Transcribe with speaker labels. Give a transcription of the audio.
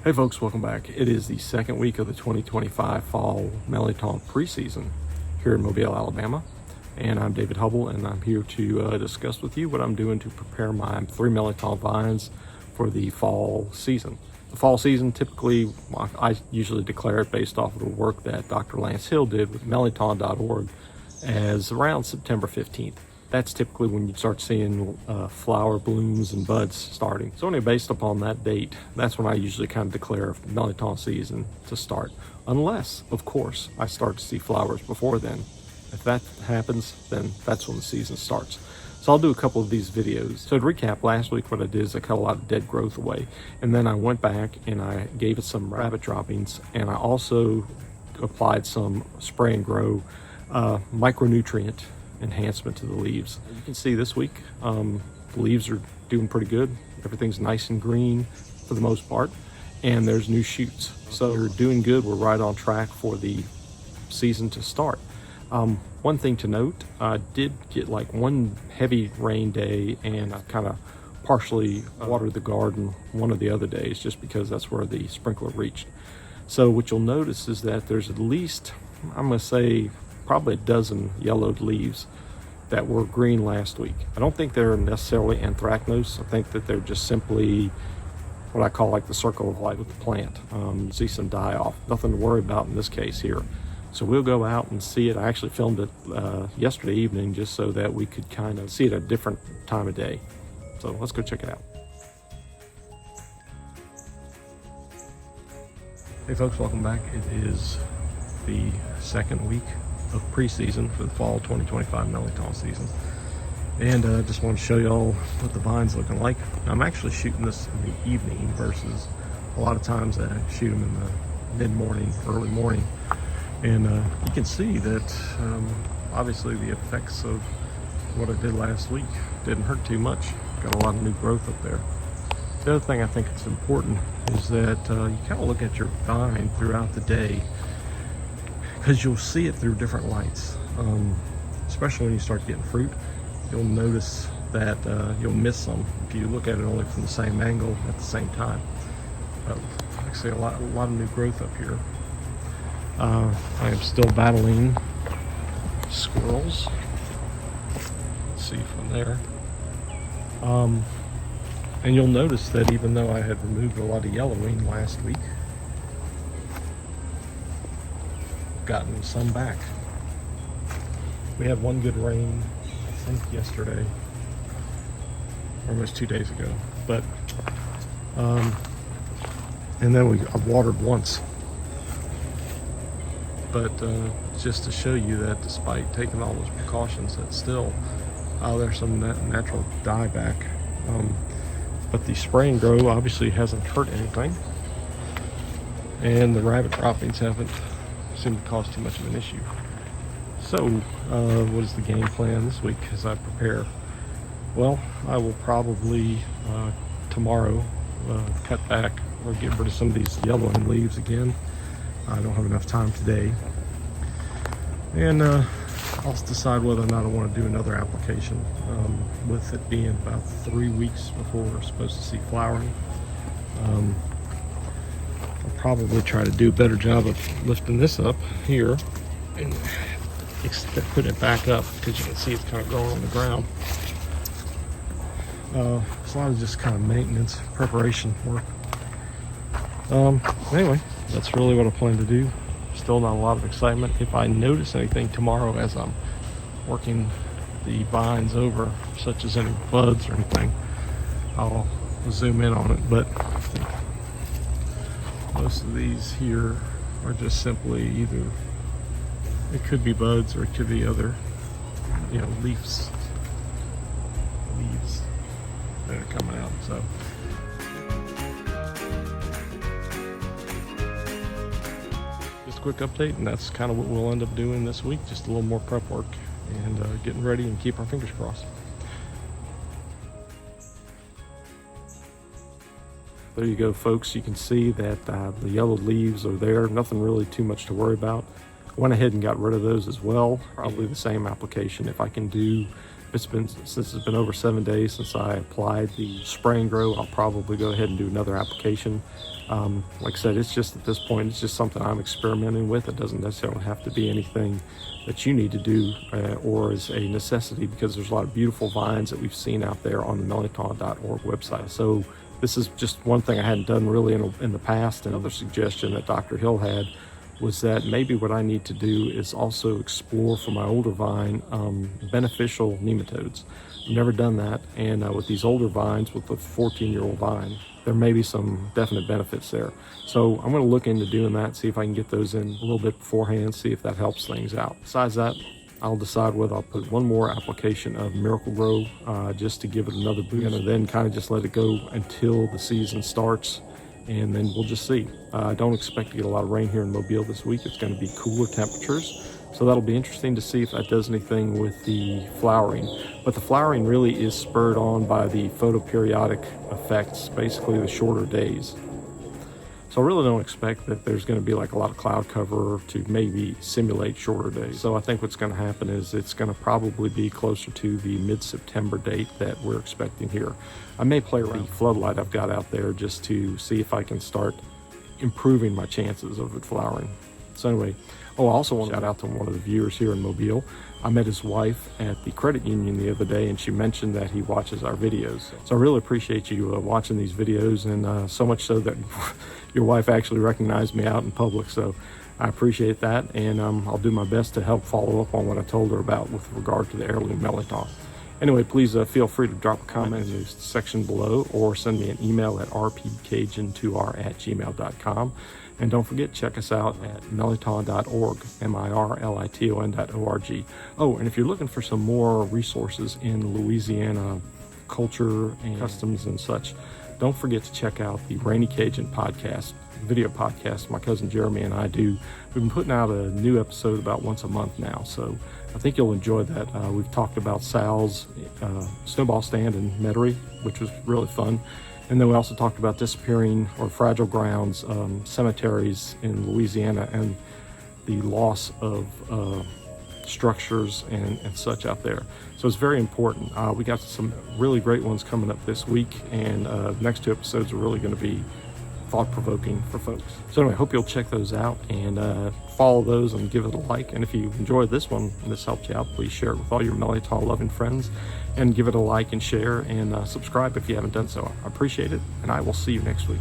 Speaker 1: Hey folks, welcome back. It is the second week of the 2025 fall Mirliton preseason here in Mobile, Alabama. And I'm David Hubbell, and I'm here to discuss with you what I'm doing to prepare my 3 Mirliton vines for the fall season. The fall season, typically, I usually declare it based off of the work that Dr. Lance Hill did with Mirliton.org as around September 15th. That's typically when you start seeing flower blooms and buds starting. So anyway, based upon that date, that's when I usually kind of declare Mirliton season to start. Unless, of course, I start to see flowers before then. If that happens, then that's when the season starts. So I'll do a couple of these videos. So to recap, last week what I did is I cut a lot of dead growth away. And then I went back and I gave it some rabbit droppings. And I also applied some spray and grow micronutrient enhancement to the leaves. You can see this week the leaves are doing pretty good. Everything's nice and green for the most part, and there's new shoots, so we're doing good. We're right on track for the season to start. One thing to note, I did get like one heavy rain day, and I kind of partially watered the garden one of the other days just because that's where the sprinkler reached. So what you'll notice is that there's at least, I'm going to say, probably a dozen yellowed leaves that were green last week. I don't think they're necessarily anthracnose. I think that they're just simply what I call like the circle of life with the plant. See some die off. Nothing to worry about in this case here. So we'll go out and see it. I actually filmed it yesterday evening just so that we could kind of see it at a different time of day. So let's go check it out. Hey folks, welcome back. It is the second week of preseason for the fall 2025 Mirliton season, and just want to show y'all what the vine's looking like. I'm actually shooting this in the evening versus a lot of times I shoot them in the mid-morning, early morning, and you can see that obviously the effects of what I did last week didn't hurt too much. Got a lot of new growth up there. The other thing I think is important is that you kind of look at your vine throughout the day, because you'll see it through different lights. Especially when you start getting fruit, you'll notice that you'll miss some if you look at it only from the same angle at the same time. But like I say, a lot of new growth up here. I am still battling squirrels. Let's see from there. And you'll notice that even though I had removed a lot of yellowing last week, gotten some back. We had one good rain, I think yesterday, almost 2 days ago, but and then I watered once, but just to show you that despite taking all those precautions, that still there's some natural dieback, but the spray and grow obviously hasn't hurt anything, and the rabbit droppings haven't seem to cause too much of an issue. So what is the game plan this week as I prepare? Well, I will probably tomorrow cut back or get rid of some of these yellowing leaves again. I don't have enough time today, and I'll decide whether or not I want to do another application, with it being about 3 weeks before we're supposed to see flowering. I'll probably try to do a better job of lifting this up here and putting it back up, because you can see it's kind of growing on the ground. It's a lot of just kind of maintenance, preparation work. Anyway, that's really what I plan to do. Still not a lot of excitement. If I notice anything tomorrow as I'm working the vines over, such as any buds or anything, I'll zoom in on it. But most of these here are just simply either, it could be buds or it could be other, leaves that are coming out. So just a quick update, and that's kind of what we'll end up doing this week. Just a little more prep work and getting ready, and keep our fingers crossed. There you go, folks. You can see that the yellow leaves are there. Nothing really too much to worry about. Went ahead and got rid of those as well. Probably the same application. If I can do since it's been over 7 days since I applied the spray and grow, I'll probably go ahead and do another application. Like I said, it's just at this point, it's just something I'm experimenting with. It doesn't necessarily have to be anything that you need to do or is a necessity, because there's a lot of beautiful vines that we've seen out there on the Mirliton.org website. So this is just one thing I hadn't done really in the past. Another suggestion that Dr. Hill had was that maybe what I need to do is also explore for my older vine beneficial nematodes. I've never done that, and with these older vines, with the 14-year-old vine, there may be some definite benefits there. So I'm going to look into doing that, see if I can get those in a little bit beforehand, see if that helps things out. Besides that, I'll decide whether I'll put one more application of Miracle-Gro just to give it another boost, and then kind of just let it go until the season starts, and then we'll just see. I don't expect to get a lot of rain here in Mobile this week. It's going to be cooler temperatures, so that'll be interesting to see if that does anything with the flowering. But the flowering really is spurred on by the photoperiodic effects, basically the shorter days. So I really don't expect that there's going to be like a lot of cloud cover to maybe simulate shorter days. So I think what's going to happen is it's going to probably be closer to the mid-September date that we're expecting here. I may play around with the floodlight I've got out there just to see if I can start improving my chances of it flowering. So anyway, I also want to shout out to one of the viewers here in Mobile. I met his wife at the credit union the other day, and she mentioned that he watches our videos. So I really appreciate you watching these videos, and so much so that your wife actually recognized me out in public. So I appreciate that, and I'll do my best to help follow up on what I told her about with regard to the heirloom Mirliton. Anyway, please feel free to drop a comment in the section below, or send me an email at rpcajun2r@gmail.com. And don't forget, check us out at mirliton.org, mirliton.org. Oh, and if you're looking for some more resources in Louisiana culture and customs and such, don't forget to check out the Rainy Cajun podcast, video podcast my cousin Jeremy and I do. We've been putting out a new episode about once a month now, so I think you'll enjoy that. We've talked about Sal's snowball stand in Metairie, which was really fun. And then we also talked about disappearing or fragile grounds, cemeteries in Louisiana, and the loss of structures and such out there. So it's very important. We got some really great ones coming up this week, and the next two episodes are really going to be thought-provoking for folks. So anyway, I hope you'll check those out and follow those and give it a like. And if you enjoyed this one and this helped you out, please share it with all your Mirliton loving friends, and give it a like and share, and subscribe if you haven't done so. I appreciate it, and I will see you next week.